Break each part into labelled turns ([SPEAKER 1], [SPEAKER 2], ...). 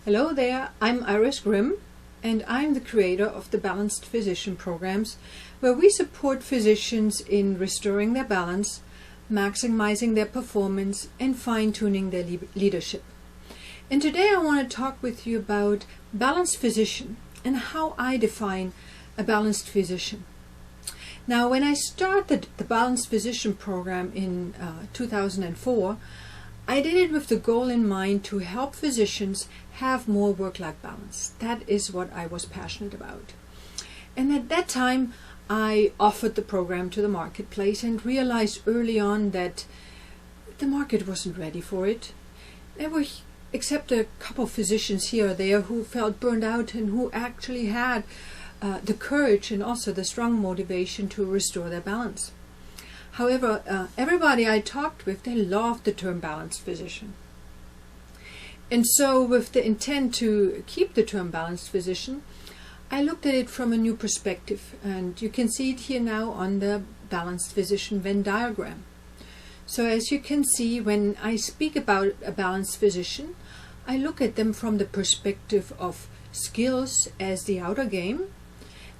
[SPEAKER 1] Hello there, I'm Grimm, and I'm the creator of the Balanced Physician programs, where we support physicians in restoring their balance, maximizing their performance, and fine-tuning their leadership. And today I want to talk with you about balanced physician and how I define a balanced physician. Now, when I started the Balanced Physician program in 2004, I did it with the goal in mind to help physicians have more work-life balance. That is what I was passionate about. And at that time, I offered the program to the marketplace and realized early on that the market wasn't ready for it. There were, except a couple of physicians here or there, who felt burned out and who actually had the courage and also the strong motivation to restore their balance. However, everybody I talked with, they loved the term balanced physician. And so with the intent to keep the term balanced physician, I looked at it from a new perspective. And you can see it here now on the balanced physician Venn diagram. So as you can see, when I speak about a balanced physician, I look at them from the perspective of skills as the outer game,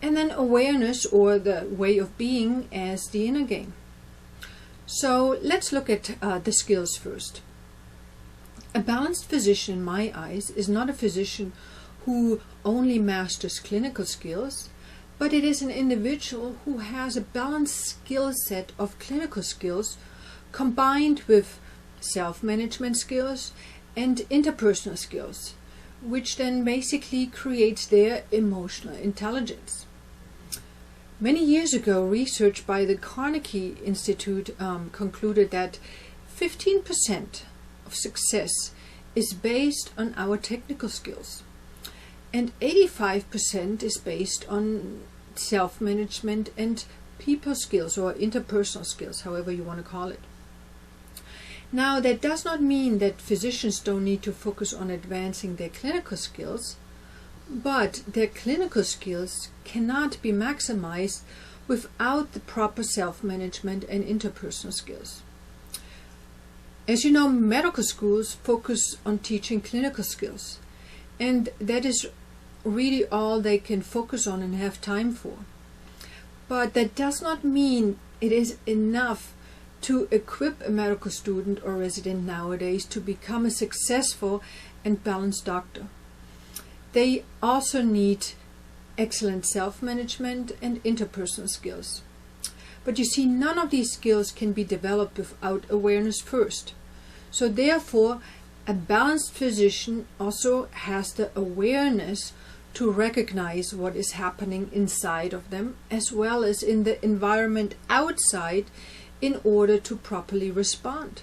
[SPEAKER 1] and then awareness or the way of being as the inner game. So let's look at the skills first. A balanced physician, in my eyes, is not a physician who only masters clinical skills, but it is an individual who has a balanced skill set of clinical skills combined with self-management skills and interpersonal skills, which then basically creates their emotional intelligence. Many years ago, research by the Carnegie Institute concluded that 15% of success is based on our technical skills, and 85% is based on self-management and people skills or interpersonal skills, however you want to call it. Now, that does not mean that physicians don't need to focus on advancing their clinical skills, but their clinical skills cannot be maximized without the proper self-management and interpersonal skills. As you know, medical schools focus on teaching clinical skills, and that is really all they can focus on and have time for. But that does not mean it is enough to equip a medical student or resident nowadays to become a successful and balanced doctor. They also need excellent self-management and interpersonal skills. But you see, none of these skills can be developed without awareness first. So therefore, a balanced physician also has the awareness to recognize what is happening inside of them as well as in the environment outside in order to properly respond.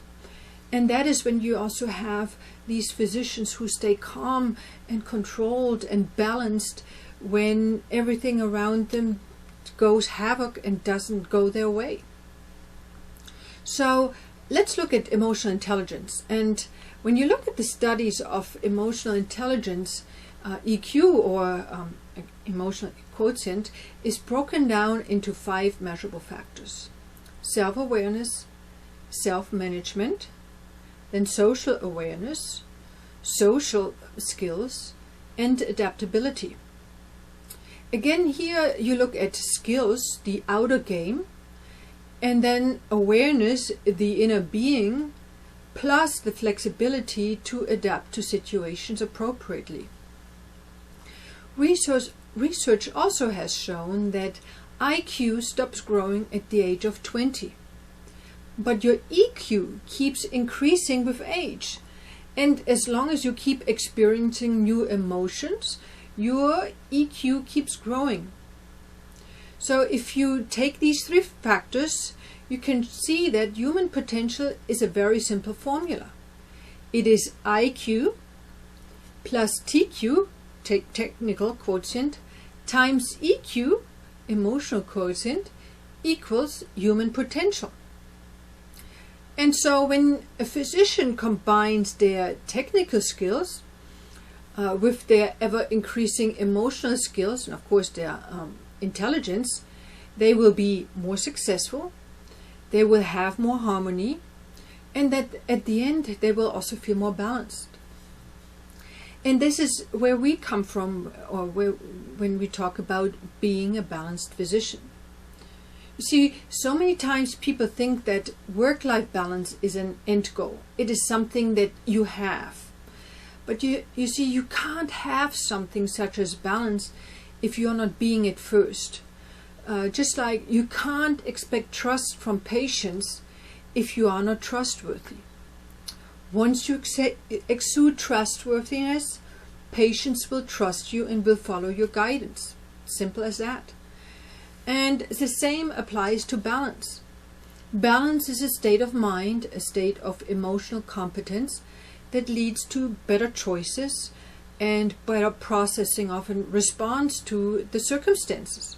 [SPEAKER 1] And that is when you also have these physicians who stay calm and controlled and balanced when everything around them goes havoc and doesn't go their way. So let's look at emotional intelligence. And when you look at the studies of emotional intelligence, EQ or emotional quotient is broken down into 5 measurable factors: self-awareness, self-management, then social awareness, social skills, and adaptability. Again, here you look at skills, the outer game, and then awareness, the inner being, plus the flexibility to adapt to situations appropriately. Research also has shown that IQ stops growing at the age of 20. But your EQ keeps increasing with age. And as long as you keep experiencing new emotions, your EQ keeps growing. So if you take these 3 factors, you can see that human potential is a very simple formula. It is IQ plus TQ, technical quotient, times EQ, emotional quotient, equals human potential. And so when a physician combines their technical skills with their ever-increasing emotional skills, and of course their intelligence, they will be more successful, they will have more harmony, and that at the end they will also feel more balanced. And this is where we come from, or when we talk about being a balanced physician. You see, so many times people think that work-life balance is an end goal. It is something that you have. But you see, you can't have something such as balance if you're not being it first. Just like you can't expect trust from patients if you are not trustworthy. Once you exude trustworthiness, patients will trust you and will follow your guidance. Simple as that. And the same applies to balance. Balance is a state of mind, a state of emotional competence that leads to better choices and better processing of and response to the circumstances.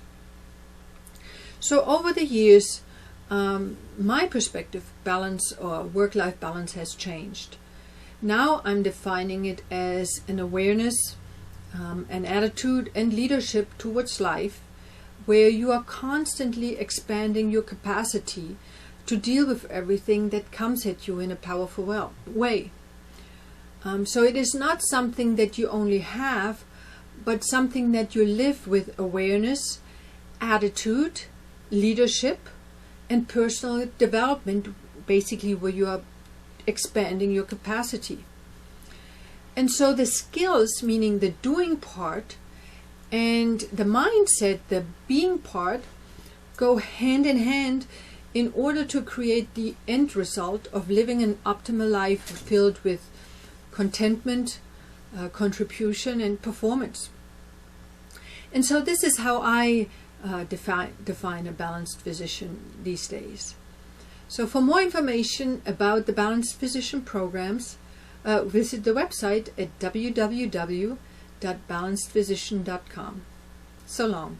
[SPEAKER 1] So over the years, my perspective balance or work-life balance has changed. Now I'm defining it as an awareness, an attitude and leadership towards life where you are constantly expanding your capacity to deal with everything that comes at you in a powerful way. So it is not something that you only have, but something that you live with awareness, attitude, leadership, and personal development, basically where you are expanding your capacity. And so the skills, meaning the doing part, and the mindset, the being part, go hand in hand in order to create the end result of living an optimal life filled with contentment, contribution, and performance. And so this is how I define a balanced physician these days. So for more information about the Balanced Physician programs, visit the website at www.balancedphysician.com. So long.